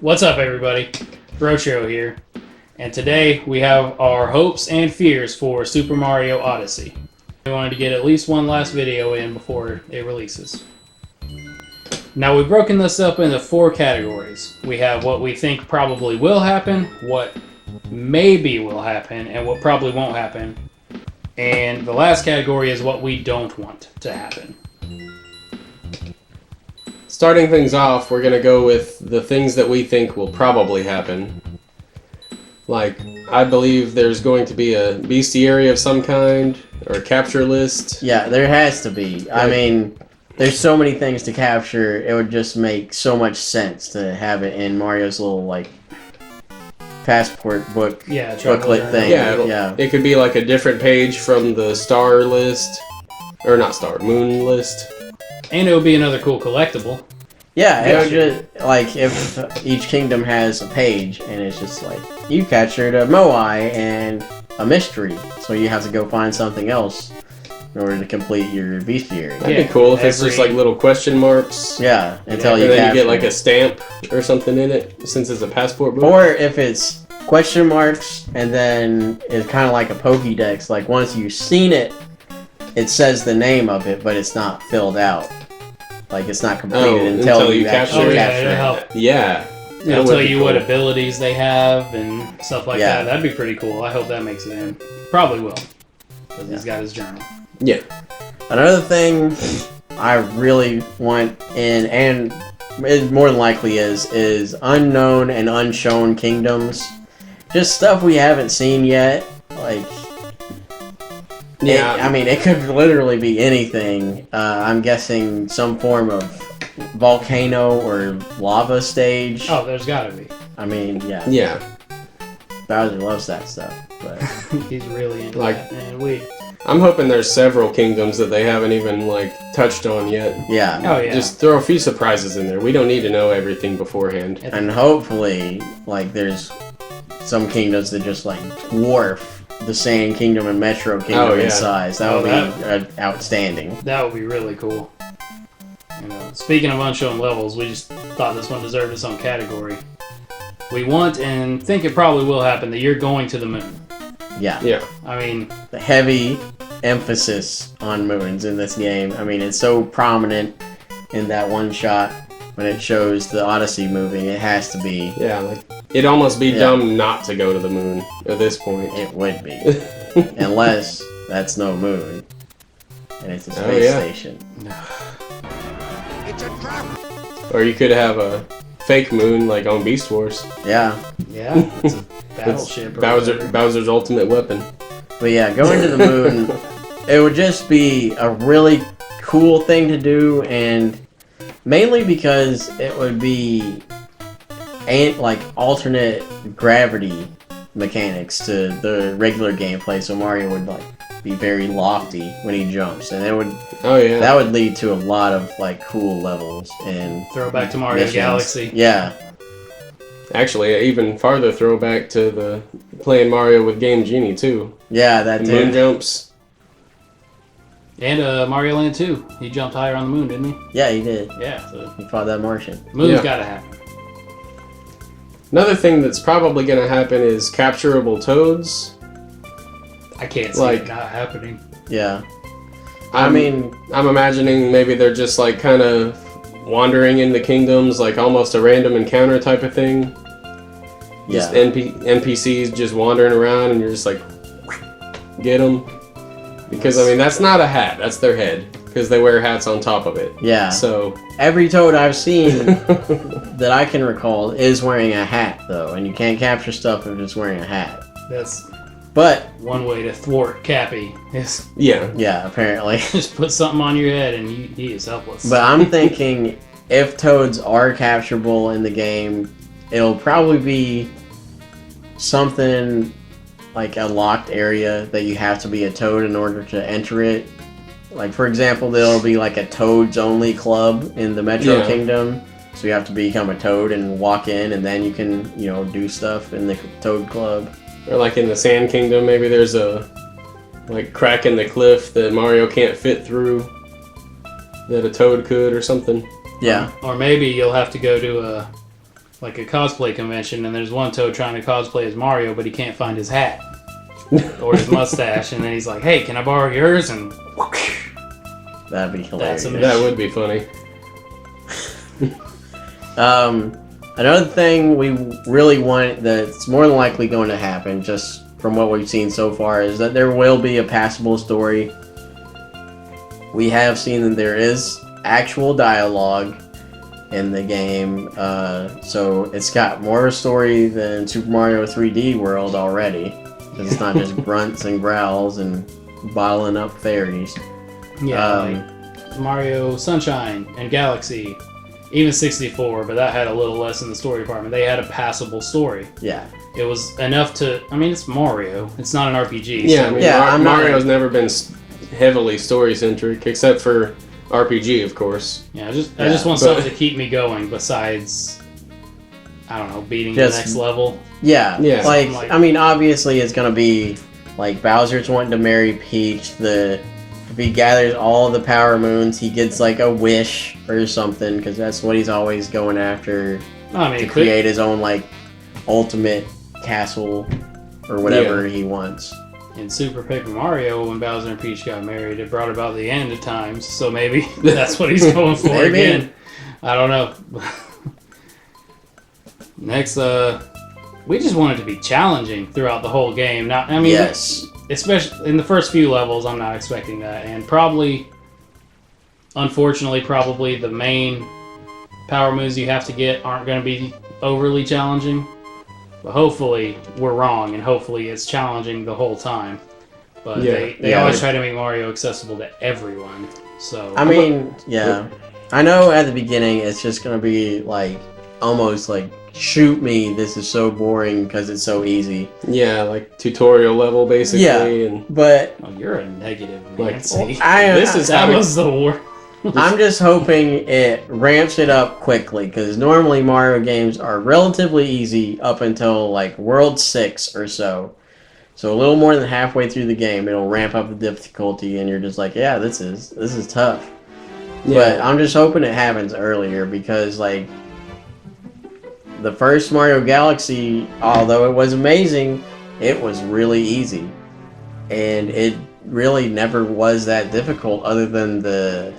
What's up, everybody? Brotrio here, and today we have our hopes and fears for Super Mario Odyssey. We wanted to get at least one last video in before it releases. Now, we've broken this up into 4 categories. We have what we think probably will happen, what maybe will happen, and what probably won't happen. And the last category is what we don't want to happen. Starting things off, we're going to go with the things that we think will probably happen. Like, I believe there's going to be a bestiary of some kind, or a capture list. Yeah, there has to be. I mean, there's so many things to capture, it would just make so much sense to have it in Mario's little, like, passport booklet thing. Yeah, it could be like a different page from the star list, or not star, moon list. And it would be another cool collectible. Yeah, it would just, like, if each kingdom has a page, and it's just like, you captured a Moai and a mystery, so you have to go find something else in order to complete your bestiary. That'd be cool if it's just like little question marks. Yeah, until you get like a stamp or something in it, since it's a passport book. Or if it's question marks, and then it's kind of like a Pokédex, like once you've seen it, it says the name of it, but it's not filled out. Like, it's not completed until you actually capture it. Yeah. It'll tell you what abilities they have and stuff like that. That'd be pretty cool. I hope that makes it in. Probably will. Because he's got his journal. Yeah. Another thing I really want in, and it more than likely is unknown and unshown kingdoms. Just stuff we haven't seen yet. Like, yeah. I mean, it could literally be anything. I'm guessing some form of volcano or lava stage. Oh, there's gotta be. I mean, yeah. Yeah. Bowser loves that stuff. But he's really into that. And I'm hoping there's several kingdoms that they haven't even, like, touched on yet. Yeah. Oh, yeah. Just throw a few surprises in there. We don't need to know everything beforehand. And hopefully, like, there's some kingdoms that just, like, dwarf the Sand Kingdom and Metro Kingdom in size. That would be outstanding. That would be really cool. Speaking of unshown levels, we just thought this one deserved its own category. We want and think it probably will happen that you're going to the moon. Yeah. Yeah. I mean, the heavy emphasis on moons in this game. I mean, it's so prominent in that one shot when it shows the Odyssey moving. It has to be. Yeah, like, it'd almost be dumb not to go to the moon at this point. It would be. Unless that's no moon. And it's a space station. It's a trap! Or you could have a fake moon, like on Beast Wars. Yeah. Yeah, it's a battleship. Bowser's ultimate weapon. But yeah, going to the moon, it would just be a really cool thing to do, and mainly because it would be like alternate gravity mechanics to the regular gameplay, so Mario would like be very lofty when he jumps, and it would that would lead to a lot of like cool levels and throwback to Mario Galaxy. Yeah. Actually, even farther throwback to the playing Mario with Game Genie too. Yeah, that too. Moon jumps. And Mario Land 2. He jumped higher on the moon, didn't he? Yeah, he did. Yeah. So he fought that Martian. Moon's gotta happen. Another thing that's probably gonna happen is capturable toads. I can't see it not happening. Yeah. I mean, I'm imagining maybe they're just like kind of wandering in the kingdoms, like almost a random encounter type of thing. Just NPCs just wandering around, and you're just like, get them. Because, I mean, that's not a hat. That's their head. Because they wear hats on top of it. Yeah. So every toad I've seen that I can recall is wearing a hat, though. And you can't capture stuff if it's wearing a hat. But one way to thwart Cappy is... Yeah, apparently. Just put something on your head and he is helpless. But I'm thinking if toads are capturable in the game, it'll probably be something like a locked area that you have to be a toad in order to enter it. Like, for example, there'll be like a toads only club in the Metro Kingdom. So you have to become a toad and walk in, and then you can, do stuff in the toad club. Or like in the Sand Kingdom, maybe there's a crack in the cliff that Mario can't fit through that a toad could or something. Yeah. Or maybe you'll have to go to like a cosplay convention, and there's one Toad trying to cosplay as Mario, but he can't find his hat or his mustache, and then he's like, "Hey, can I borrow yours?" And That'd be hilarious. That would be funny. Another thing we really want that's more than likely going to happen, just from what we've seen so far, is that there will be a passable story. We have seen that there is actual dialogue in the game, so it's got more story than Super Mario 3D World already. It's not just grunts and growls and bottling up fairies. yeah, like Mario Sunshine and Galaxy, even 64, but that had a little less in the story department. They had a passable story. Yeah. It was enough to. I mean, it's Mario. It's not an RPG. Yeah, so I mean, Yeah, Mario's never been heavily story-centric, except for RPG, of course. yeah. I just want something to keep me going besides, I don't know, beating Just- the next level. Yeah. Yeah. Like, I mean, obviously it's going to be, like, Bowser's wanting to marry Peach. If he gathers all the Power Moons, he gets, like, a wish or something, because that's what he's always going after, I mean, to it could, create his own, like, ultimate castle or whatever he wants. in Super Paper Mario, when Bowser and Peach got married, it brought about the end of times. So maybe that's what he's going for Maybe. again. I don't know. Next, we just want it to be challenging throughout the whole game. Not, I mean, Yes. especially in the first few levels, I'm not expecting that, and probably, unfortunately, probably the main power moves you have to get aren't going to be overly challenging. But hopefully we're wrong, and hopefully it's challenging the whole time. But they always try to make Mario accessible to everyone. So I mean, yeah. I know at the beginning it's just going to be, like, almost like, shoot me, this is so boring because it's so easy. Yeah, like tutorial level, basically. Yeah. And But oh, you're a negative Like, Nancy. this is that how was the war. I'm just hoping it ramps it up quickly, because normally Mario games are relatively easy up until like World 6 or so. So a little more than halfway through the game, it'll ramp up the difficulty, and you're just like, yeah, this is tough. But I'm just hoping it happens earlier, because like the first Mario Galaxy, although it was amazing, it was really easy, and it really never was that difficult, other than the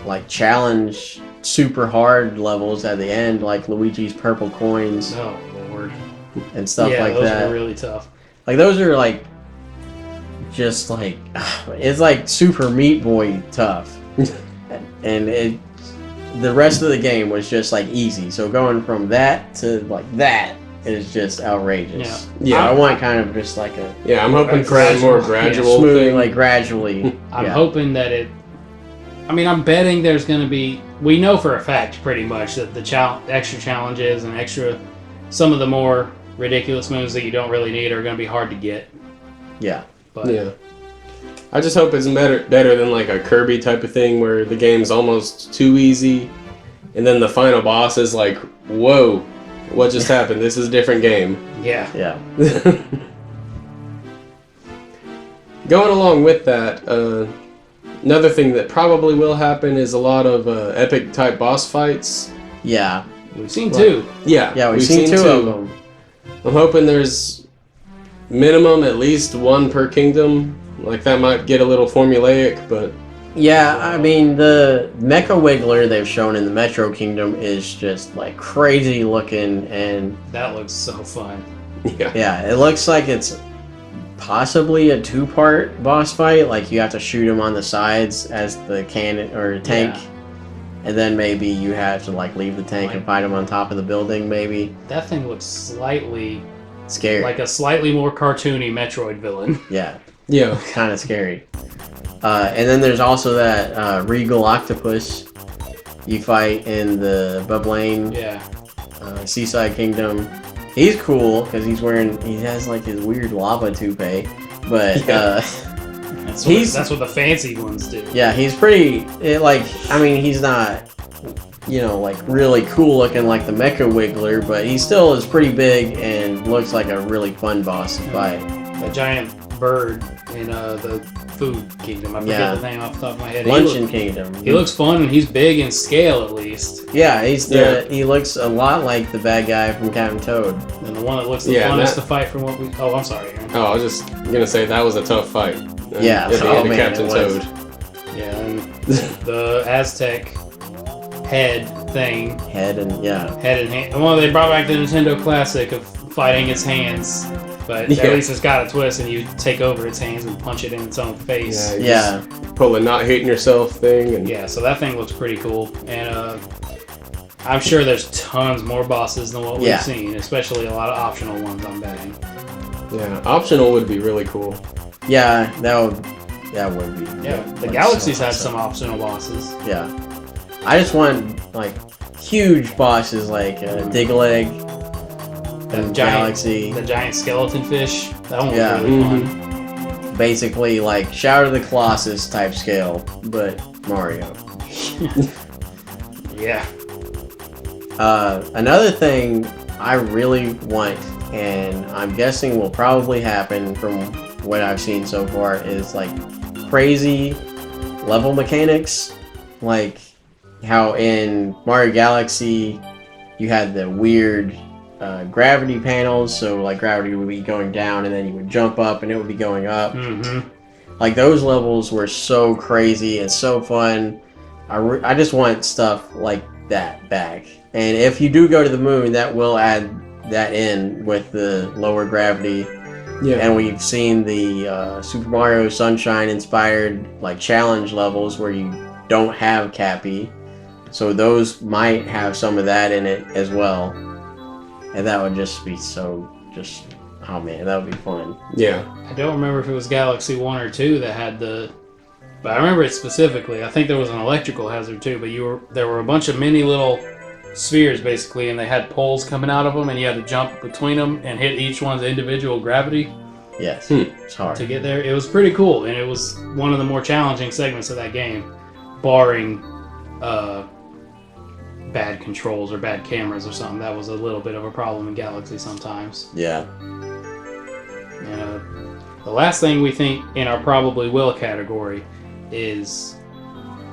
like challenge super hard levels at the end, like Luigi's purple coins Oh Lord. and stuff Yeah, like those that. were really tough. Like those are like just like it's like Super Meat Boy tough, and the rest of the game was just like easy. So going from that to like that is just outrageous. Yeah. I want kind of just like a yeah, I'm hoping A for a more gradual- gradual smooth, thing. like gradually. I'm yeah. hoping that it. I mean, I'm betting there's going to be. We know for a fact, pretty much, that the extra challenges and some of the more ridiculous moves that you don't really need are going to be hard to get. Yeah. But Yeah. I just hope it's better than like a Kirby type of thing where the game's almost too easy, and then the final boss is like, whoa, what just happened? This is a different game. yeah, Yeah. Going along with that, another thing that probably will happen is a lot of epic type boss fights. Yeah. we've seen two. Yeah, Yeah, we've seen two of them. I'm hoping there's minimum at least one per kingdom. Like that might get a little formulaic, but Yeah, I mean, the Mecha Wiggler they've shown in the Metro Kingdom is just like crazy looking, and That looks so fun. yeah. yeah, it looks like it's possibly a two-part boss fight. Like you have to shoot him on the sides as the cannon or tank, Yeah. and then maybe you have to like leave the tank and fight him on top of the building. Maybe That thing looks slightly scary. like a slightly more cartoony Metroid villain. Yeah, Yeah. kind of scary. And then there's also that Regal Octopus you fight in the Bublane Yeah, Seaside Kingdom. He's cool because he has like his weird lava toupee, but that's what the fancy ones do. yeah, he's pretty. He's not, like really cool looking like the Mecha Wiggler, but he still is pretty big and looks like a really fun boss to fight. The giant bird in the food kingdom. I forget Yeah. the name off the top of my head. Luncheon Kingdom. He looks fun, and he's big in scale at least. Yeah, he looks a lot like the bad guy from Captain Toad. And the one that looks the Yeah, funnest that- to fight from what we... Oh, I'm sorry, Aaron. Oh, I was just gonna say that was a tough fight. Yeah. At the Oh, end of man, Captain it was. Toad. Yeah, and the Aztec head thing, Head and head and hand. Well, they brought back the Nintendo classic of fighting its hands, but Yeah. at least it's got a twist, and you take over its hands and punch it in its own face. you Yeah. just pull a not hitting yourself thing, and Yeah, so that thing looks pretty cool, and I'm sure there's tons more bosses than what we've Yeah. seen, especially a lot of optional ones, I'm betting. yeah, optional would be really cool. Yeah, that would be. Yeah, the like, Galaxy's so had awesome. some optional bosses. Yeah, I just want like huge bosses like Dig-a-Leg and Galaxy. The giant skeleton fish, that one was Yeah. really fun. Basically, like Shadow of the Colossus type scale, but Mario. Yeah. Another thing I really want, and I'm guessing will probably happen from what I've seen so far, is like crazy level mechanics. Like how in Mario Galaxy you had the weird gravity panels, so like gravity would be going down and then you would jump up and it would be going up. Mm-hmm. Like those levels were so crazy and so fun. I just want stuff like that back. And if you do go to the moon, that will add that in with the lower gravity. Yeah, And we've seen the Super Mario Sunshine inspired like challenge levels where you don't have Cappy. So those might have some of that in it as well. And that would just be oh man, that would be fun. yeah, I don't remember if it was Galaxy 1 or 2 that had but I remember it specifically. I think there was an electrical hazard too, but there were a bunch of mini little spheres basically, and they had poles coming out of them, and you had to jump between them and hit each one's individual gravity Yes, Hmm. it's hard. to get there. It was pretty cool, and it was one of the more challenging segments of that game, barring bad controls or bad cameras or something. That was a little bit of a problem in Galaxy sometimes. Yeah. And the last thing we think in our probably will category is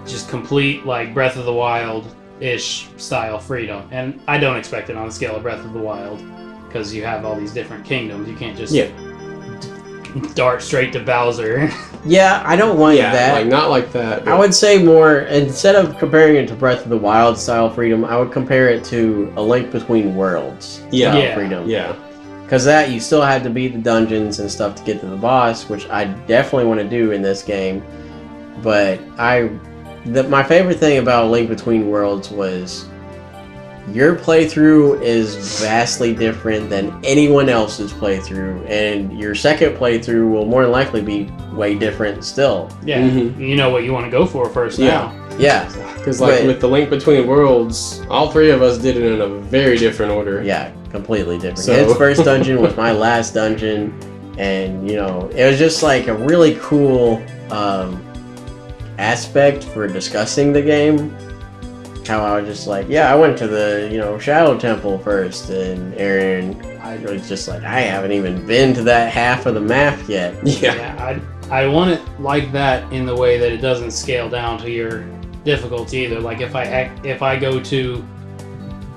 just complete like Breath of the Wild-ish style freedom. And I don't expect it on the scale of Breath of the Wild, because you have all these different kingdoms. You can't just dart straight to Bowser. Yeah, I don't want yeah, that. like not like that. I would say more, instead of comparing it to Breath of the Wild style freedom, I would compare it to A Link Between Worlds Yeah. style Yeah. freedom. Yeah, Because that, you still had to beat the dungeons and stuff to get to the boss, which I definitely want to do in this game. But my favorite thing about A Link Between Worlds was your playthrough is vastly different than anyone else's playthrough, and your second playthrough will more than likely be way different still. Yeah, Mhm. you know what you want to go for first Yeah. now. Yeah, because like But- with the Link Between Worlds, all three of us did it in a very different order. yeah, completely different. So- His first dungeon was my last dungeon, and it was just like a really cool aspect for discussing the game. How I was just like, yeah, I went to the Shadow Temple first, and Aaron was just like, I haven't even been to that half of the map yet. Yeah, Yeah, I want it like that in the way that it doesn't scale down to your difficulty either. Like if I go to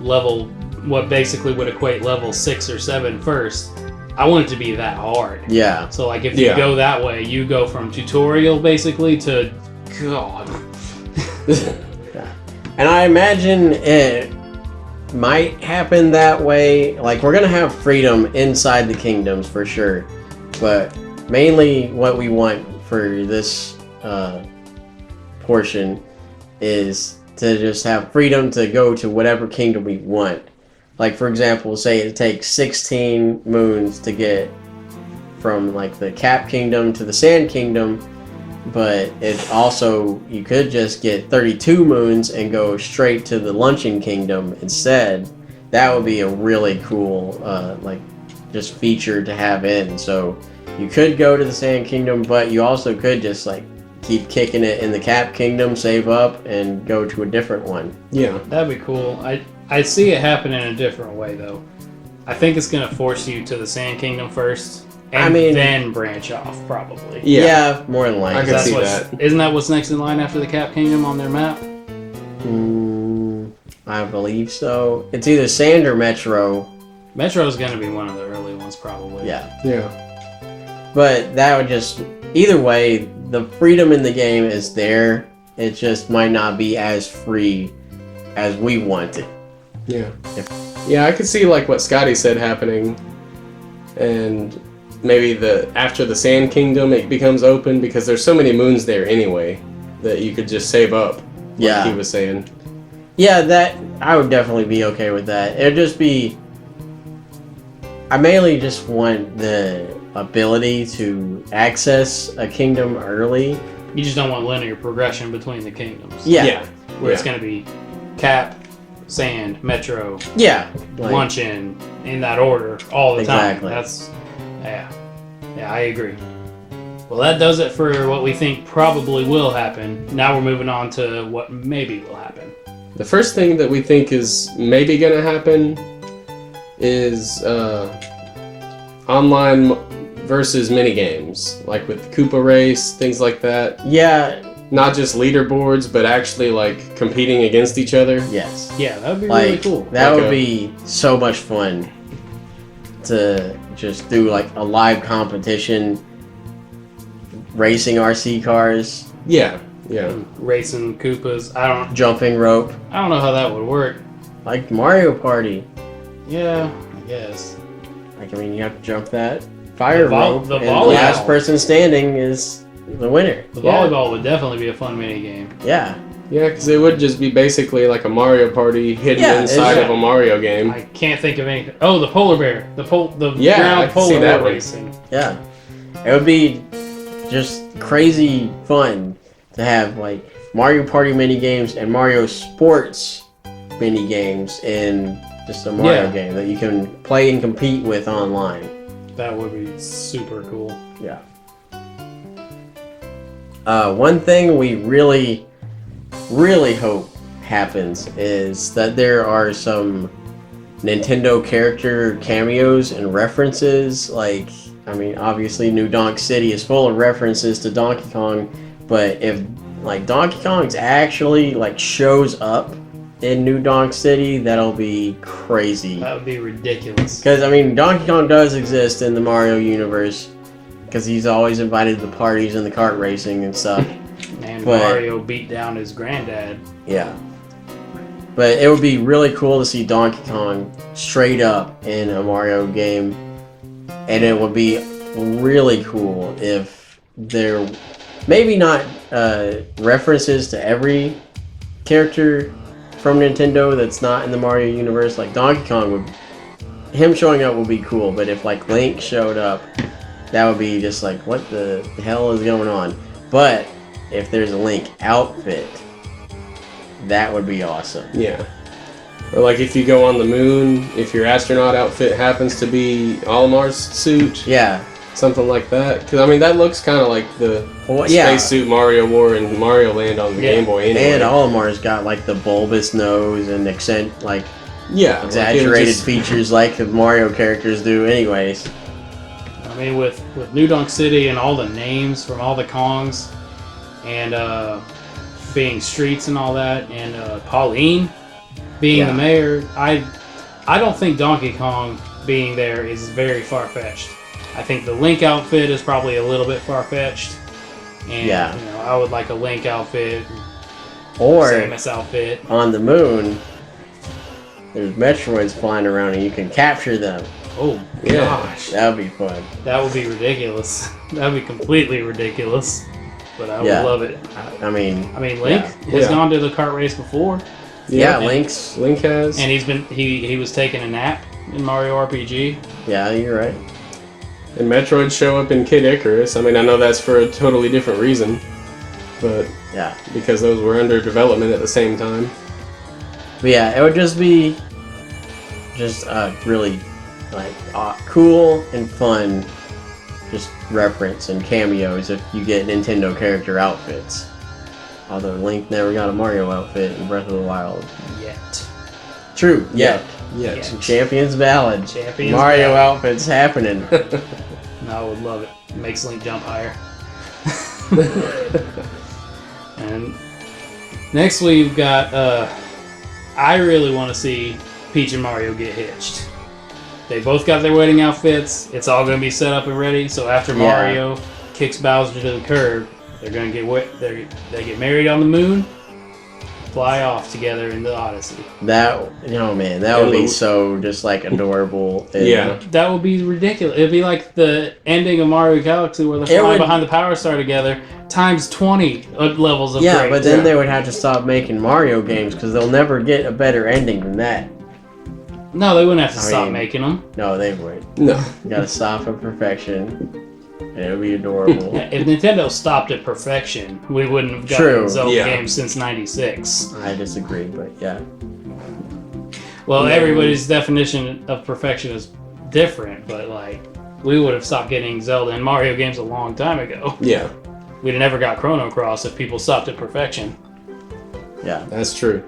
level, what basically would equate level 6 or 7 first, I want it to be that hard. Yeah, So like if you Yeah. go that way, you go from tutorial basically to God. and I imagine it might happen that way. Like, we're gonna have freedom inside the kingdoms for sure, but mainly what we want for this portion is to just have freedom to go to whatever kingdom we want. Like, for example, say it takes 16 moons to get from like the Cap Kingdom to the Sand Kingdom, but it also, you could just get 32 moons and go straight to the Luncheon Kingdom instead. That would be a really cool just feature to have in. So you could go to the Sand Kingdom, but you also could just like keep kicking it in the Cap Kingdom, save up, and go to a different one. yeah, That'd be cool. I see it happen in a different way though. I think it's gonna force you to the Sand Kingdom first, And I mean, then branch off, probably. yeah, more than likely. I can see what's- that. Isn't that what's next in line after the Cap Kingdom on their map? I believe so. It's either Sand or Metro. Metro's gonna be one of the early ones, probably. Yeah. Yeah. But that would just... Either way, the freedom in the game is there. It just might not be as free as we want it. Yeah. Yeah, I could see like what Scotty said happening, and maybe after the Sand Kingdom it becomes open because there's so many moons there anyway that you could just save up. Like Yeah. he was saying. Yeah, that... I would definitely be okay with that. It'd just be... I mainly just want the ability to access a kingdom early. You just don't want linear progression between the kingdoms. Yeah. Where it's gonna be Cap, Sand, Metro, Yeah. Like, Luncheon, in that order, all the Exactly. time. That's... Yeah. Yeah, I agree. Well, that does it for what we think probably will happen. Now we're moving on to what maybe will happen. The first thing that we think is maybe gonna happen is online versus mini games, like with Koopa Race, things like that. Yeah. Not just leaderboards, but actually like competing against each other. Yes. Yeah, that would be Like, really cool. that Like would a- be so much fun to just do like a live competition racing RC cars, Yeah, yeah. Racing Koopas. I jumping rope, don't know how that would work. like Mario Party. Yeah, I guess. Like, I mean, you have to jump that fire rope, the and the volleyball. last person standing is the winner. The Yeah. volleyball would definitely be a fun mini game. Yeah. Yeah, because it would just be basically like a Mario Party hidden Yeah, inside it's- of a Mario game. I can't think of any. Oh, the polar bear. The Yeah, I ground can see polar that bear one. racing. Yeah. It would be just crazy fun to have like Mario Party mini games and Mario Sports mini games in just a Mario Yeah. game that you can play and compete with online. That would be super cool. Yeah. One thing we really hope happens is that there are some Nintendo character cameos and references. Like, I mean, obviously New Donk City is full of references to Donkey Kong, but if like Donkey Kong's actually like shows up in New Donk City, that'll be crazy. That would be ridiculous. Because, I mean, Donkey Kong does exist in the Mario universe. Because he's always invited to the parties and the kart racing and stuff. And But- Mario beat down his granddad. Yeah. But it would be really cool to see Donkey Kong straight up in a Mario game. And it would be really cool if there... Maybe not references to every character from Nintendo that's not in the Mario universe. Like Donkey Kong would... Him showing up would be cool, but if like Link showed up, that would be just like, what the hell is going on? But if there's a Link outfit, that would be awesome. Yeah. Or like if you go on the moon, if your astronaut outfit happens to be Olimar's suit, Yeah. something like that. Because I mean, that looks kind of like the Well, yeah. spacesuit Mario wore in Mario Land on the Yeah. Game Boy anyway. And Olimar's got like the bulbous nose and like yeah, like, it would exaggerated just- features like the Mario characters do anyways. I mean, with New Donk City and all the names from all the Kongs, and being streets and all that, and Pauline being Yeah. the mayor, I don't think Donkey Kong being there is very far-fetched. I think the Link outfit is probably a little bit far-fetched. And, Yeah. you know, I would like a Link outfit, Or Samus outfit. on the moon, there's Metroids flying around and you can capture them. Oh, Yeah. gosh. That would be fun. That would be ridiculous. That would be completely ridiculous. But I would Yeah. love it. I mean, Link has Yeah. gone to the kart race before, yeah, and- Link's. Link has. and he was taking a nap in Mario RPG. Yeah, you're right. And Metroid show up in Kid Icarus. I mean, I know that's for a totally different reason, but Yeah. because those were under development at the same time. But yeah, it would just be just really like cool and fun just reference and cameos if you get Nintendo character outfits. Although Link never got a Mario outfit in Breath of the Wild. Yet. True, yeah. Yeah. Yeah. Champions Ballad. Champions Mario Ballad. outfits happening. No, I would love it. It makes Link jump higher. And next we've got, I really want to see Peach and Mario get hitched. They both got their wedding outfits. It's all going to be set up and ready. So after Mario kicks Bowser to the curb, they're going to get they get married on the moon, fly off together in the Odyssey. That would be so just like adorable. Yeah. That would be ridiculous. It'd be like the ending of Mario Galaxy where they're flying behind the Power Star together times 20 levels of yeah, but then they would have to stop making Mario games because they'll never get a better ending than that. No, they wouldn't have to stop making them. No, they would. No. You gotta stop at perfection. And it would be adorable. If Nintendo stopped at perfection, we wouldn't have gotten Zelda games since '96. I disagree, but yeah. Well, everybody's definition of perfection is different, but like, we would have stopped getting Zelda and Mario games a long time ago. Yeah. We'd have never got Chrono Cross if people stopped at perfection. Yeah. That's true.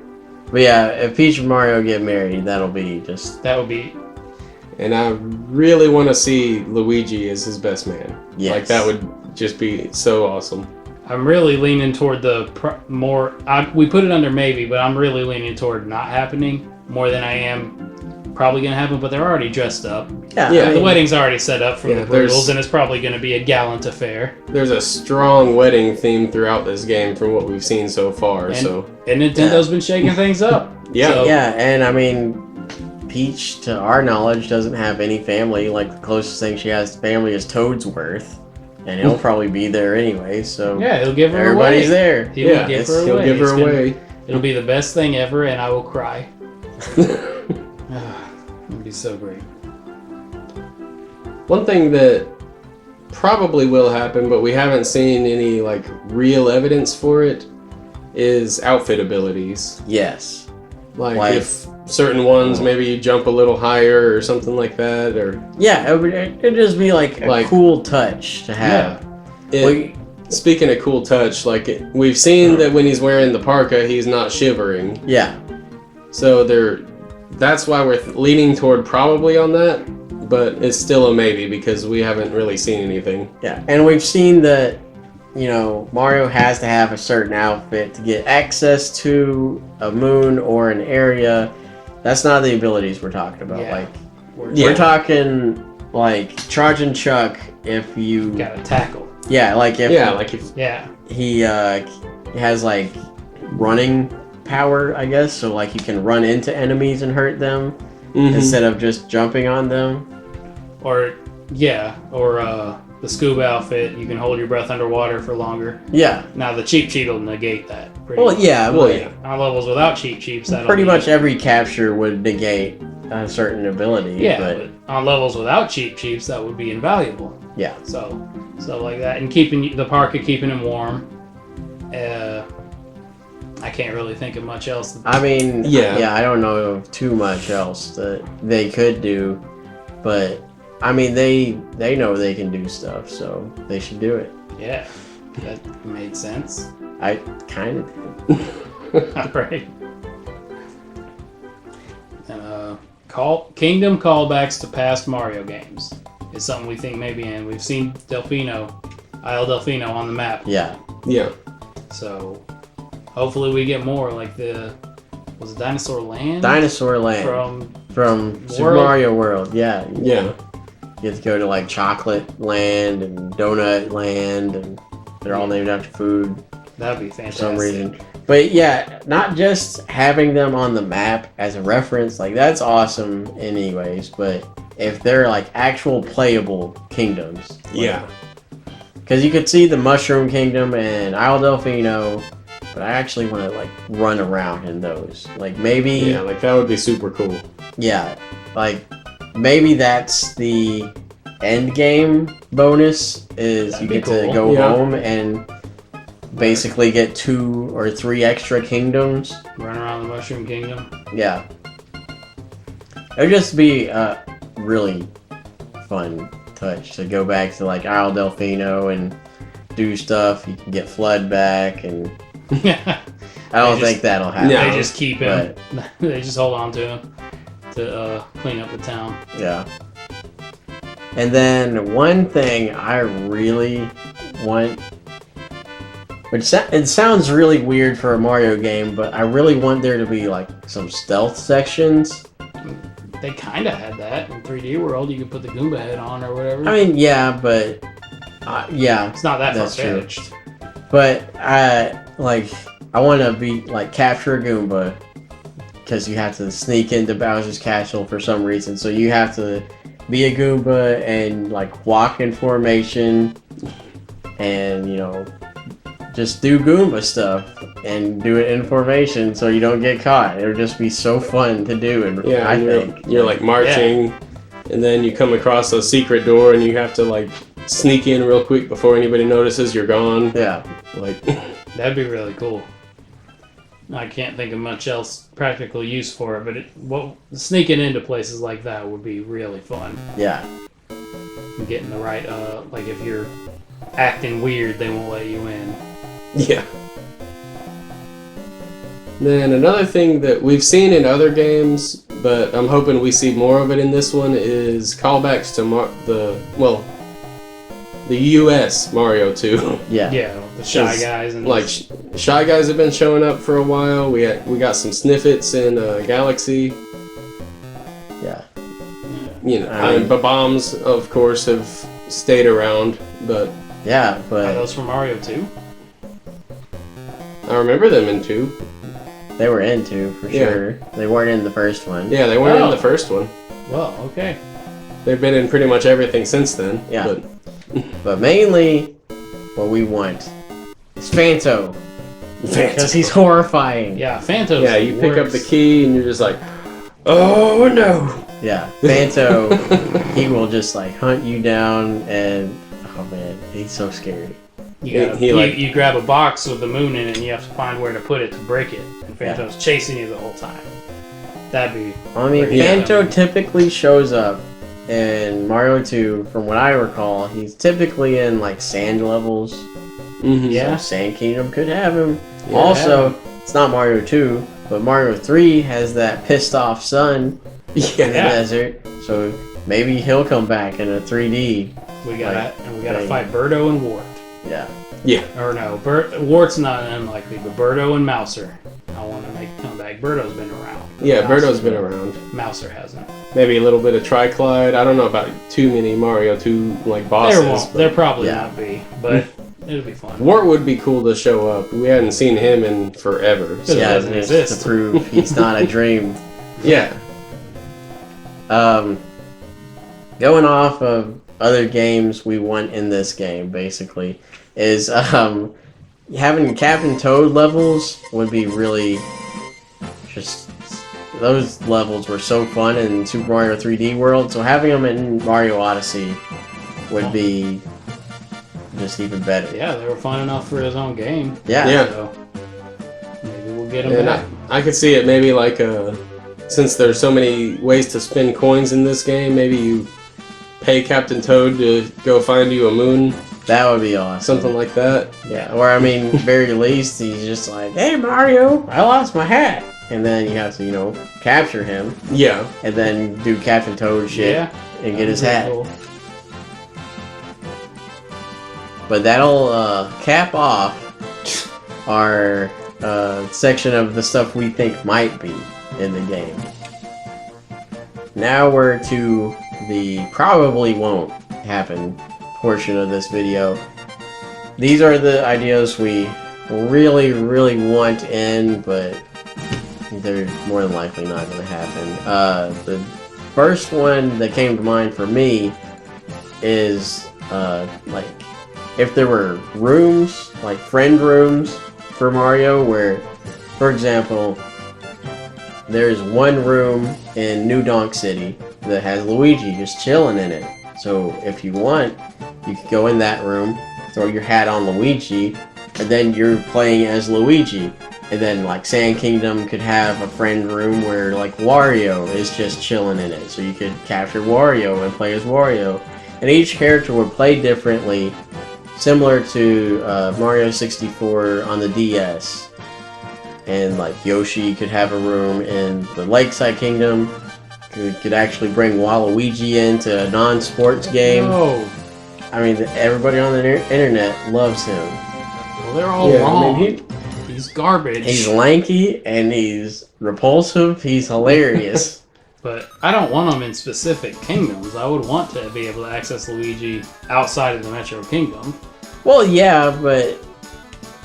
But yeah, if Peach and Mario get married, that'll be just... That would be... And I really want to see Luigi as his best man. Yes. Like, that would just be so awesome. I'm really leaning toward the we put it under maybe, but I'm really leaning toward not happening more than I am probably going to happen, but they're already dressed up. Yeah. The wedding's already set up for the Brutals, and it's probably going to be a gallant affair. There's a strong wedding theme throughout this game from what we've seen so far. And Nintendo's been shaking things up. Yeah. So, yeah, and I mean, Peach, to our knowledge, doesn't have any family. Like, the closest thing she has to family is Toadsworth. And he'll probably be there anyway, so... Yeah, he'll give her everybody's away. there. He'll give her away. He'll give her away. It'll be the best thing ever, and I will cry. It'll be so great. One thing that probably will happen, but we haven't seen any like real evidence for it, is outfit abilities. Yes. Like if certain ones maybe you jump a little higher or something like that, or yeah, it'd just be like a cool touch to have. Speaking of cool touch, we've seen that when he's wearing the parka, he's not shivering. Yeah. So that's why we're leaning toward probably on that, but it's still a maybe because we haven't really seen anything. Yeah, and we've seen that, Mario has to have a certain outfit to get access to a moon or an area. That's not the abilities we're talking about. Yeah. We're talking like Charge and Chuck if you got a tackle. Yeah, he has like running power, I guess, so like you can run into enemies and hurt them instead of just jumping on them. Or the scuba outfit, you can hold your breath underwater for longer. Yeah. Now the Cheep Cheep will negate that. Well, yeah. On levels without Cheep Cheeps, that'll pretty much every capture would negate a certain ability. Yeah, but on levels without Cheep Cheeps, that would be invaluable. Yeah. So stuff like that, and keeping the parka, keeping him warm. I can't really think of much else. I mean, I don't know of too much else that they could do, but I mean, they know they can do stuff, so they should do it. Yeah, that made sense. I kind of did. All right. And Kingdom callbacks to past Mario games is something we think maybe, and we've seen Isle Delfino on the map. Yeah. Yeah. So hopefully we get more like was it Dinosaur Land? Dinosaur Land from Super Mario World. Yeah. Yeah. You have to go to like Chocolate Land and Donut Land, and they're all named after food. That'd be fantastic. For some reason. But yeah, not just having them on the map as a reference, like that's awesome anyways, but if they're like actual playable kingdoms. Yeah. Because you could see the Mushroom Kingdom and Isle Delfino, but I actually want to like run around in those. Like maybe... Yeah, like that would be super cool. Yeah, like maybe that's the end game bonus is that'd you get to go home and basically get 2 or 3 extra kingdoms. Run around the Mushroom Kingdom. Yeah. It would just be a really fun touch to go back to like Isle Delfino and do stuff. You can get Flood back, and I don't think that'll happen. No, they just keep him. They just hold on to him to clean up the town. Yeah. And then one thing I really want, which it sounds really weird for a Mario game, but I really want there to be like some stealth sections. They kind of had that in 3D World. You could put the Goomba head on or whatever. I mean, yeah, but yeah, it's not that that's true. far-fetched. But I want to be like capture a Goomba because you have to sneak into Bowser's castle for some reason. So you have to be a Goomba and like walk in formation, and you know, just do Goomba stuff and do it in formation so you don't get caught. It would just be so fun to do. And Yeah, I and think you're like marching, and then you come across a secret door, and you have to like sneak in real quick before anybody notices you're gone. yeah. Like, That'd be really cool. I can't think of much else practical use for it, but sneaking into places like that would be really fun. Yeah. Getting the right, like if you're acting weird, they won't let you in. yeah. Then another thing that we've seen in other games, but I'm hoping we see more of it in this one, is callbacks to the US Mario 2. Yeah. Yeah, the Shy Guys and Like Shy Guys have been showing up for a while. We got some snippets in Galaxy. Yeah. You know, and Bombs, of course, have stayed around, but Yeah, Are but those from Mario 2? I remember them in 2. they were in two for Yeah. sure. They weren't in the first one. Yeah, they weren't Oh. in the first one. Well, okay. They've been in pretty much everything since then. Yeah. But But mainly, what we want is Phanto. Because he's horrifying. Yeah, Phantos. yeah, you pick up the key and you're just like, oh no! Yeah, Phanto, he will just like hunt you down, and oh man, he's so scary. You grab a box with the moon in it, and you have to find where to put it to break it. And Phantom's chasing you the whole time. That'd be. I mean, pretty Phanto fun. typically shows up in Mario 2, from what I recall. He's typically in like sand levels. Mm-hmm. Yeah. So Sand Kingdom could have him. Yeah. Also, it's not Mario 2, but Mario 3 has that pissed off sun in the Yeah. desert. So maybe he'll come back in a 3D. We gotta thing. fight Birdo and Wart. Yeah. Yeah. Or no, Wart's not unlikely, but Birdo and Mouser. I want to make come back. Birdo's been around. Yeah, Mouser- Birdo's been around. Mouser hasn't. Maybe a little bit of Triclide. I don't know about too many Mario 2 like bosses. There won't. There probably yeah. not be, but it'll be fun. Wart would be cool to show up. We hadn't seen him in forever. It Yeah, doesn't just exist. to prove he's not a dream. Yeah. Going off of other games we want in this game, basically, is having Captain Toad levels would be really just. Those levels were so fun in Super Mario 3D World, so having them in Mario Odyssey would be just even better. Yeah, they were fun enough for his own game. Yeah. Yeah. So maybe we'll get him And back. I could see it maybe like since there's so many ways to spend coins in this game, maybe you pay Captain Toad to go find you a moon, That would be awesome. something like that. Yeah, or I mean, very least, he's just like, "Hey Mario, I lost my hat," and then you have to, capture him, Yeah. and then do Captain Toad shit Yeah. and get his Pretty hat. cool. But that'll cap off our section of the stuff we think might be in the game. Now we're to the probably won't happen portion of this video. These are the ideas we really, really want in, but they're more than likely not going to happen. The first one that came to mind for me is like if there were rooms, like friend rooms for Mario, where, for example, there's one room in New Donk City that has Luigi just chilling in it. So if you want, you could go in that room, throw your hat on Luigi, and then you're playing as Luigi. And then like Sand Kingdom could have a friend room where like Wario is just chilling in it. So you could capture Wario and play as Wario. And each character would play differently, similar to Mario 64 on the DS. And like Yoshi could have a room in the Lakeside Kingdom, could actually bring Waluigi into a non-sports game. No. I mean, everybody on the internet loves him. Well, they're all wrong. He's garbage. He's lanky and he's repulsive. He's hilarious. But I don't want him in specific kingdoms. I would want to be able to access Luigi outside of the Metro Kingdom. Well, yeah, but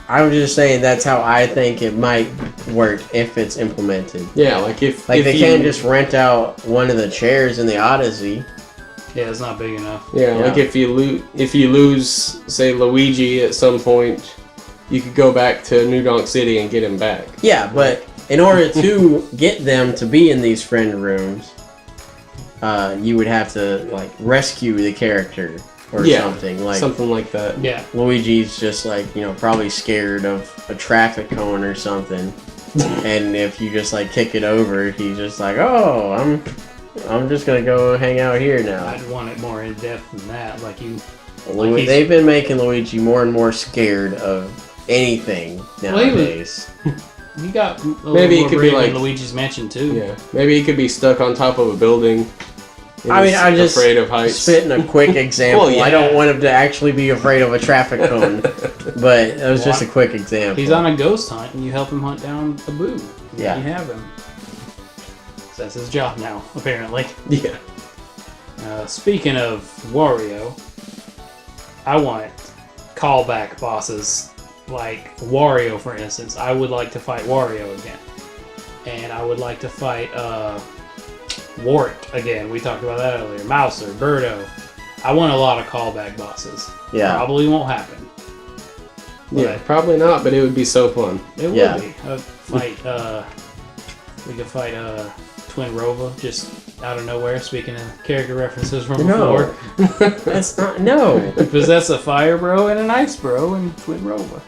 I was just saying that's how I think it might work if it's implemented. Yeah, like if they can't just rent out one of the chairs in the Odyssey. Yeah, it's not big enough. Yeah, like if you lose, say, Luigi at some point, you could go back to New Donk City and get him back. Yeah, but in order to get them to be in these friend rooms, you would have to like rescue the character or something like that. Yeah, Luigi's just like probably scared of a traffic cone or something, and if you just like kick it over, he's just like, oh, I'm just gonna go hang out here now. I'd want it more in depth than that. They've been making Luigi more and more scared of anything nowadays. He got maybe he could be like Luigi's Mansion too. Yeah, maybe he could be stuck on top of a building. I just afraid of heights. Spitting a quick example. Well, yeah. I don't want him to actually be afraid of a traffic cone, but it was just a quick example. He's on a ghost hunt, and you help him hunt down a boo. Yeah, you have him. So that's his job now, apparently. Yeah. Speaking of Wario, I want callback bosses. Like Wario, for instance, I would like to fight Wario again. And I would like to fight Wart again. We talked about that earlier. Mouser, Birdo. I want a lot of callback bosses. Yeah. Probably won't happen. Yeah, probably not, but it would be so fun. It would be. We could fight Twin Rova just out of nowhere, speaking of character references from before. That's not... No. Possess a fire bro and an ice bro and Twin Rova.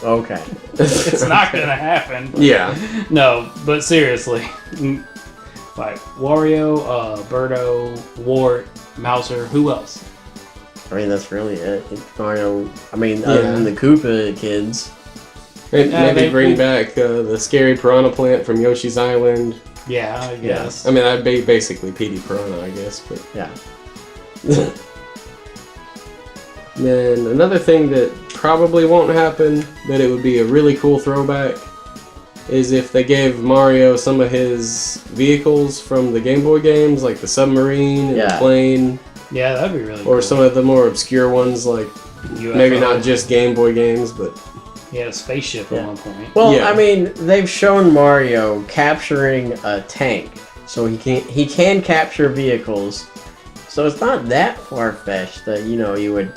Okay. It's not gonna happen. Yeah. No, but seriously. Fight Wario, Birdo, Wart, Mouser, who else? I mean, that's really it. Mario, other than the Koopa kids. Maybe bring back the scary piranha plant from Yoshi's Island. Yeah, I guess. I mean, that'd be basically Petey Piranha, I guess, but... Yeah. Then another thing that probably won't happen, but it would be a really cool throwback, is if they gave Mario some of his vehicles from the Game Boy games, like the submarine and the plane. Yeah, that'd be really cool. Or some of the more obscure ones, like UFO. Maybe not just Game Boy games, but... He had a spaceship at one point. Well, I mean, they've shown Mario capturing a tank, so he can capture vehicles. So it's not that far-fetched that you would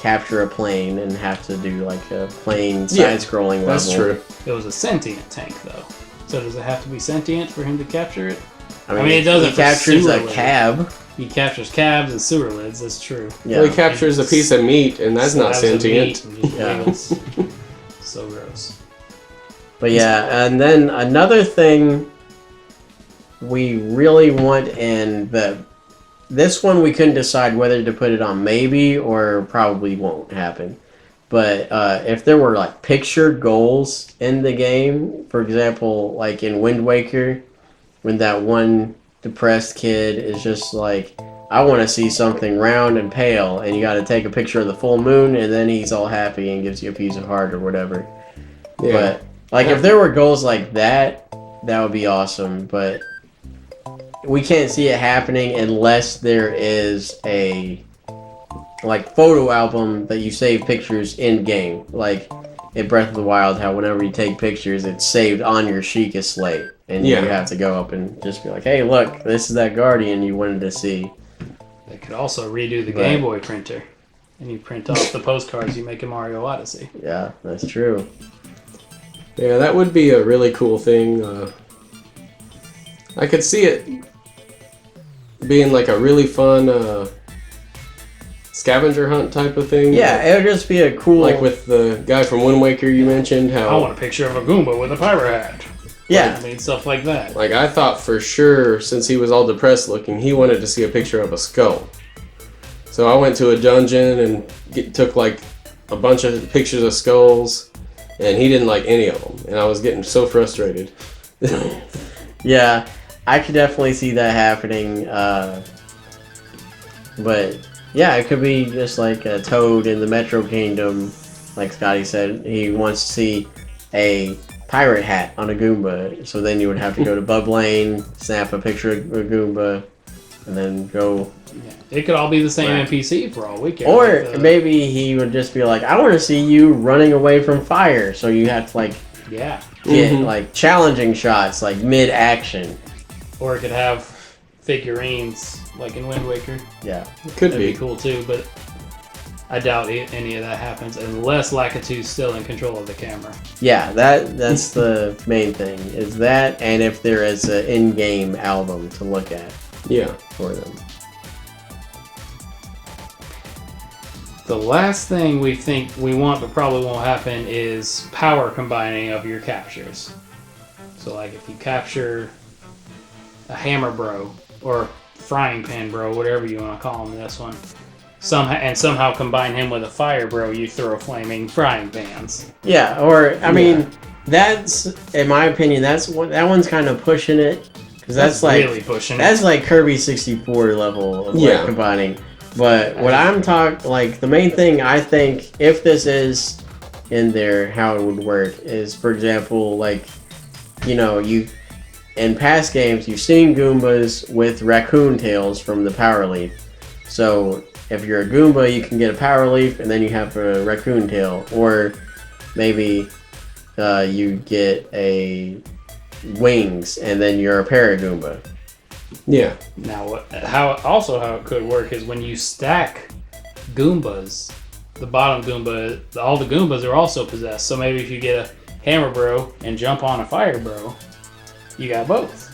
capture a plane and have to do like a plane side-scrolling level. That's true. It was a sentient tank, though. So does it have to be sentient for him to capture it? I mean it doesn't. He captures a cab. He captures cabs and sewer lids. That's true. Yeah. Well, he captures a piece of meat, and that's not sentient. So gross. But yeah, and then another thing we really want, and this one we couldn't decide whether to put it on maybe or probably won't happen. But if there were like pictured goals in the game, for example, like in Wind Waker, when that one depressed kid is just like, I want to see something round and pale, and you got to take a picture of the full moon, and then he's all happy and gives you a piece of heart or whatever. Yeah. But like if there were goals like that, that would be awesome. But we can't see it happening unless there is a like photo album that you save pictures in game, like in Breath of the Wild, how whenever you take pictures, it's saved on your Sheikah slate, and you have to go up and just be like, hey, look, this is that Guardian you wanted to see. They could also redo the Game Boy printer, and you print off the postcards you make in Mario Odyssey. Yeah, that's true. Yeah, that would be a really cool thing. I could see it being like a really fun scavenger hunt type of thing. Yeah, it would just be a cool... Like with the guy from Wind Waker you mentioned, how... I want a picture of a Goomba with a pirate hat. Yeah. I mean, stuff like that. Like, I thought for sure, since he was all depressed looking, he wanted to see a picture of a skull. So I went to a dungeon and took like a bunch of pictures of skulls, and he didn't like any of them. And I was getting so frustrated. Yeah. I could definitely see that happening. But yeah, it could be just like a Toad in the Metro Kingdom, like Scotty said. He wants to see a pirate hat on a Goomba, so then you would have to go to Bub Lane, snap a picture of a Goomba, and then go. Yeah. It could all be the same Right. NPC for all we care. Or Like maybe he would just be like, I want to see you running away from fire, so you have to like yeah. get like challenging shots like mid-action. Or it could have figurines like in Wind Waker. Yeah. Could That'd be. be cool too, but I doubt any of that happens unless Lakitu's still in control of the camera. Yeah, that's the main thing, is that, and if there is an in-game album to look at Yeah. for them. The last thing we think we want but probably won't happen is power combining of your captures. So like if you capture a hammer bro or frying pan bro, whatever you want to call him, this one, somehow combine him with a fire bro, you throw flaming frying pans. Yeah, or, I mean, that's, in my opinion, that one's kind of pushing it, because that's like, really pushing that's it. like Kirby 64 level of Yeah. like combining. But what I'm talking, like, the main thing I think, if this is in there, how it would work is, for example, like, you know, in past games, you've seen Goombas with raccoon tails from the Power Leaf. So, if you're a Goomba, you can get a Power Leaf, and then you have a raccoon tail. Or maybe you get a wings, and then you're a Paragoomba. Yeah. Now, how it could work is when you stack Goombas, the bottom Goomba, all the Goombas are also possessed. So maybe if you get a Hammer Bro and jump on a Fire Bro, you got both.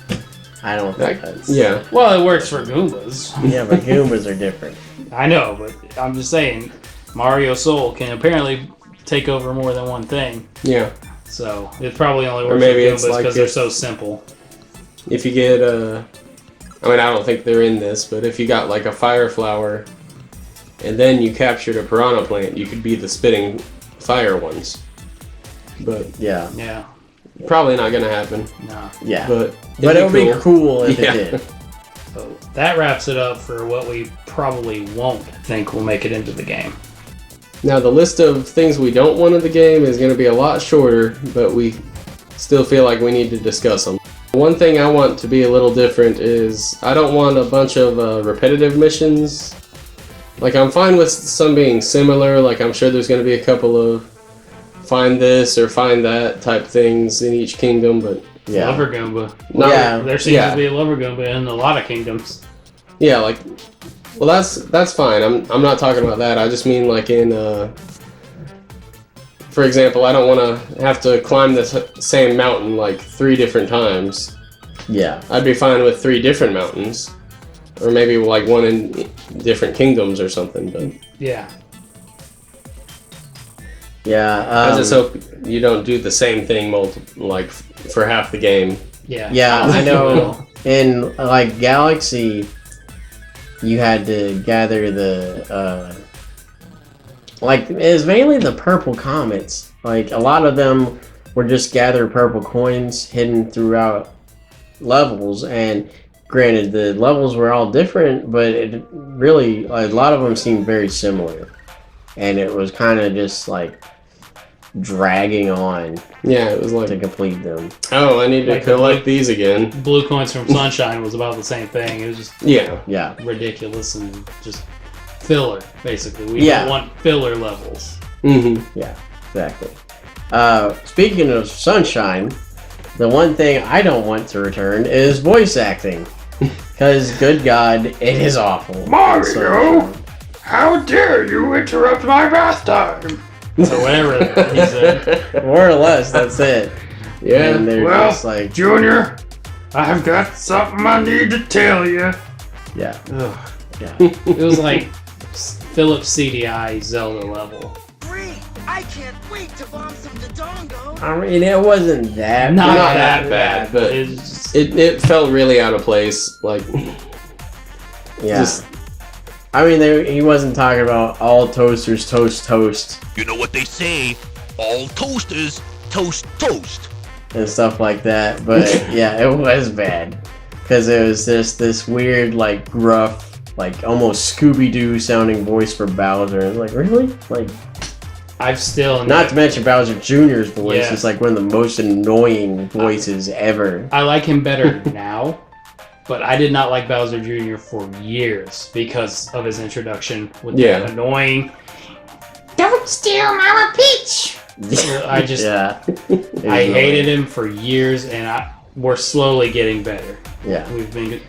I don't think that's... Yeah. Well, it works for Goombas. Yeah, but Goombas are different. I know, but I'm just saying, Mario Soul can apparently take over more than one thing. Yeah. So it probably only Or works maybe for it's Goombas like because they're if- so simple. If you get I mean, I don't think they're in this, but if you got like a fire flower and then you captured a piranha plant, you could be the spitting fire ones. But Yeah. Yeah, probably not gonna happen. no. Yeah. But But it would be cool if Yeah. it did. So that wraps it up for what we probably won't think will make it into the game. Now the list of things we don't want in the game is going to be a lot shorter, but we still feel like we need to discuss them. One thing I want to be a little different is I don't want a bunch of repetitive missions. Like, I'm fine with some being similar, like I'm sure there's going to be a couple of find this or find that type things in each kingdom, but Yeah. Lover Goomba. not, Yeah. There seems Yeah. to be a Lover Goomba in a lot of kingdoms. yeah, like, well, that's fine. I'm not talking about that. I just mean like in for example, I don't want to have to climb this same mountain like 3 different times. Yeah. I'd be fine with 3 different mountains, or maybe like one in different kingdoms or something. But Yeah. Yeah. I just hope you don't do the same thing like for half the game. Yeah. Yeah, I know. Will. In like Galaxy, you had to gather the like, it was mainly the purple comets. Like, a lot of them were just gather purple coins hidden throughout levels, and granted the levels were all different, but it really, a lot of them seemed very similar, and it was kind of just like dragging on Yeah, it was like, to complete them. oh, I need to Like the collect these again. Blue coins from Sunshine was about the same thing. It was just Yeah, Yeah. ridiculous and just filler, basically. We Yeah. don't want filler levels. Yeah, exactly. Speaking of Sunshine, the one thing I don't want to return is voice acting. Because, good God, it is awful. in Mario! Sunshine. How dare you interrupt my bath time? So whatever he said. More or less, that's it. yeah. And they're Well, just like, Junior, I've got something I need to tell you. yeah, Ugh. yeah. It was like Philip CDI Zelda level. Great! I can't wait to bomb some Dodongo! I mean, it wasn't that Not Not bad. that bad, but It's just, it felt really out of place. Like, Yeah. just I mean, he wasn't talking about all toasters toast toast You know what they say, all toasters toast toast. and stuff like that, but yeah, it was bad. because it was this weird, like, gruff, like, almost Scooby-Doo sounding voice for Bowser. And like, really? Like, I've still not to mention Bowser Jr.'s voice. Yeah. It's like one of the most annoying voices ever. I like him better now, but I did not like Bowser Jr. for years because of his introduction with that annoying "Don't steal Mama Peach." I just I hated him for years, and we're slowly getting better. Yeah. We've been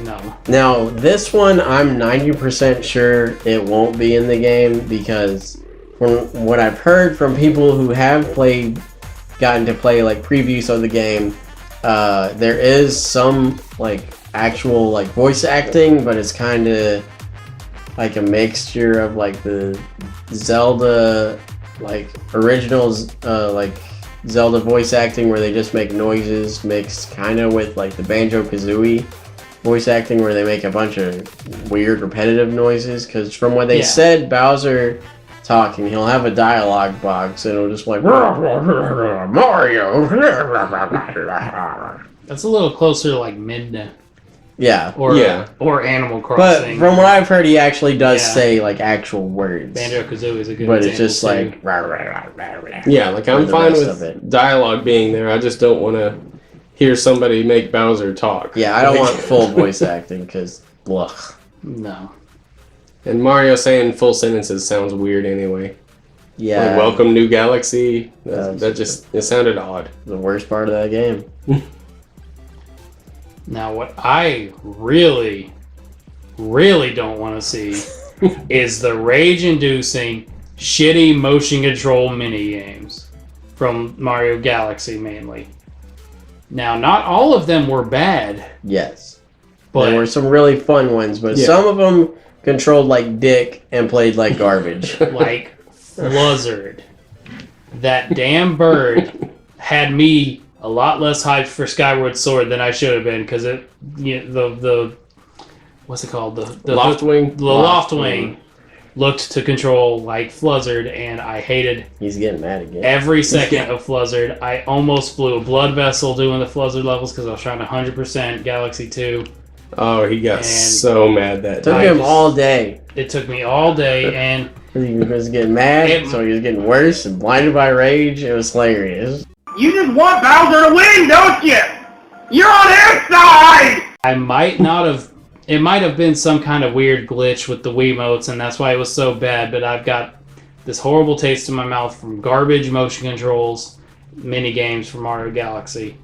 no. Now, this one, I'm 90% sure it won't be in the game because from what I've heard from people who have gotten to play like previews of the game, there is some like actual like voice acting, but it's kind of like a mixture of like the Zelda like originals like Zelda voice acting where they just make noises mixed kind of with like the Banjo-Kazooie voice acting where they make a bunch of weird repetitive noises, because from what they said, Bowser talking, he'll have a dialogue box and it'll just like Mario. That's a little closer to like Midna. Yeah. Or Animal Crossing. But from what I've heard, he actually does say like actual words. Banjo-Kazooie is a good but example. it's just too. like Yeah, like I'm fine with dialogue being there. I just don't want to hear somebody make Bowser talk. Yeah, I don't want full voice acting because ugh. No. And Mario saying full sentences sounds weird anyway. Yeah. Like, welcome New Galaxy. It sounded odd. The worst part of that game. Now, what I really, really don't want to see is the rage-inducing, shitty motion control mini-games from Mario Galaxy, mainly. Now, not all of them were bad. Yes. But there were some really fun ones, but some of them controlled like dick and played like garbage. Like Fluzzard. That damn bird had me a lot less hyped for Skyward Sword than I should have been, because the what's it called, the Loftwing. The Loftwing looked to control like Fluzzard, and I hated. He's getting mad again. Every second of Fluzzard. I almost flew a blood vessel doing the Fluzzard levels because I was trying to 100% Galaxy 2. Oh, he got so mad that took him all day. It took me all day, and he was getting mad, so he was getting worse and blinded by rage. It was hilarious. You just want Bowser to win, don't you? You're on his side! I might not have... It might have been some kind of weird glitch with the Wiimotes, and that's why it was so bad, but I've got this horrible taste in my mouth from garbage motion controls, mini games for Mario Galaxy.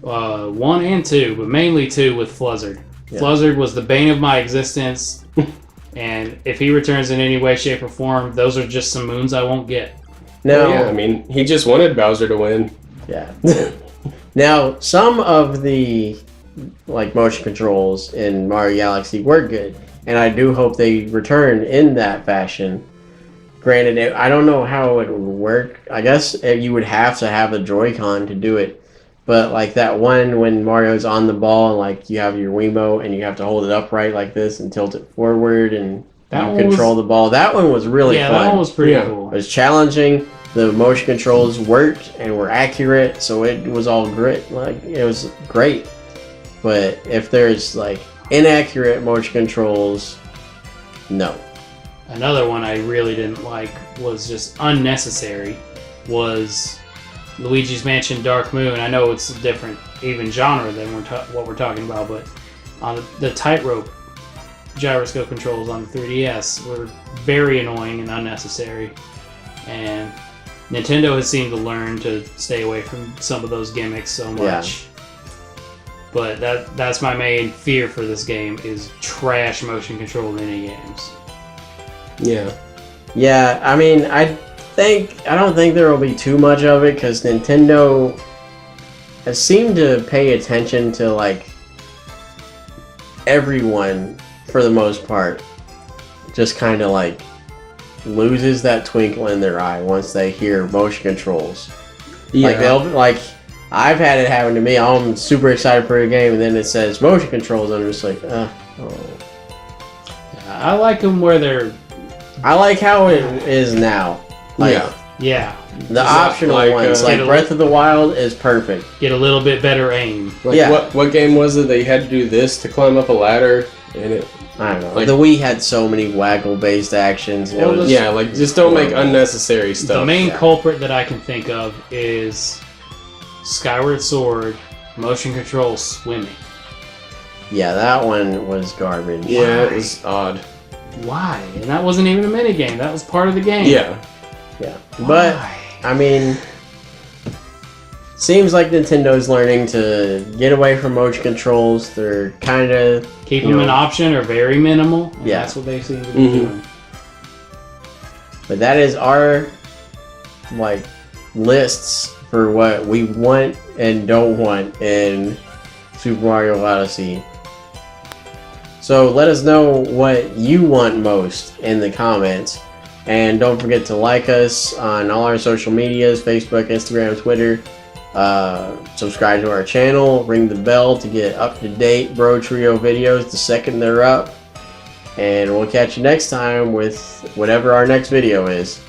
1 and 2, but mainly 2 with Fluzzard. Yeah. Fluzzard was the bane of my existence, and if he returns in any way, shape, or form, those are just some moons I won't get. No, I mean, he just wanted Bowser to win. Yeah. Now, some of the like motion controls in Mario Galaxy were good, and I do hope they return in that fashion. Granted, I don't know how it would work. I guess you would have to have the Joy-Con to do it. But like that one when Mario's on the ball and like you have your Wiimote and you have to hold it upright like this and tilt it forward and you control the ball. That one was really fun. Yeah, that one was pretty cool. It was challenging. The motion controls worked and were accurate, so it was all great. Like it was great. But if there's like inaccurate motion controls, no. Another one I really didn't like was just unnecessary. Was Luigi's Mansion Dark Moon. I know it's a different even genre than what we're talking about, but on the tightrope gyroscope controls on the 3DS were very annoying and unnecessary. And Nintendo has seemed to learn to stay away from some of those gimmicks so much. But that's my main fear for this game is trash motion control mini games. Yeah. Yeah, I mean, I don't think there will be too much of it because Nintendo has seemed to pay attention to like everyone for the most part. Just kind of like loses that twinkle in their eye once they hear motion controls. Yeah. Like they'll like I've had it happen to me. I'm super excited for a game and then it says motion controls and I'm just like, oh. I like them where they're. I like how it is now. Like, Yeah. The optional like, ones, Get like a Breath of the Wild, is perfect. Get a little bit better aim. Like Yeah. what game was it that you had to do this to climb up a ladder? And it, I don't know. Like- The Wii had so many waggle-based actions. And it Well, was, yeah, like just don't make horrible. unnecessary stuff. The main yeah. culprit that I can think of is Skyward Sword, motion control, swimming. Yeah, that one was garbage. Yeah, it was odd. Why? And that wasn't even a minigame. That was part of the game. Yeah. Yeah. But, Why? I mean, seems like Nintendo's learning to get away from motion controls. They're kind of... Keep you them know, an option or very minimal. And Yeah. that's what they seem to be Mhm. doing. But that is our, like, lists for what we want and don't want in Super Mario Odyssey. So let us know what you want most in the comments. And don't forget to like us on all our social medias, Facebook, Instagram, Twitter. Subscribe to our channel, ring the bell to get up-to-date Brotrio videos the second they're up. And we'll catch you next time with whatever our next video is.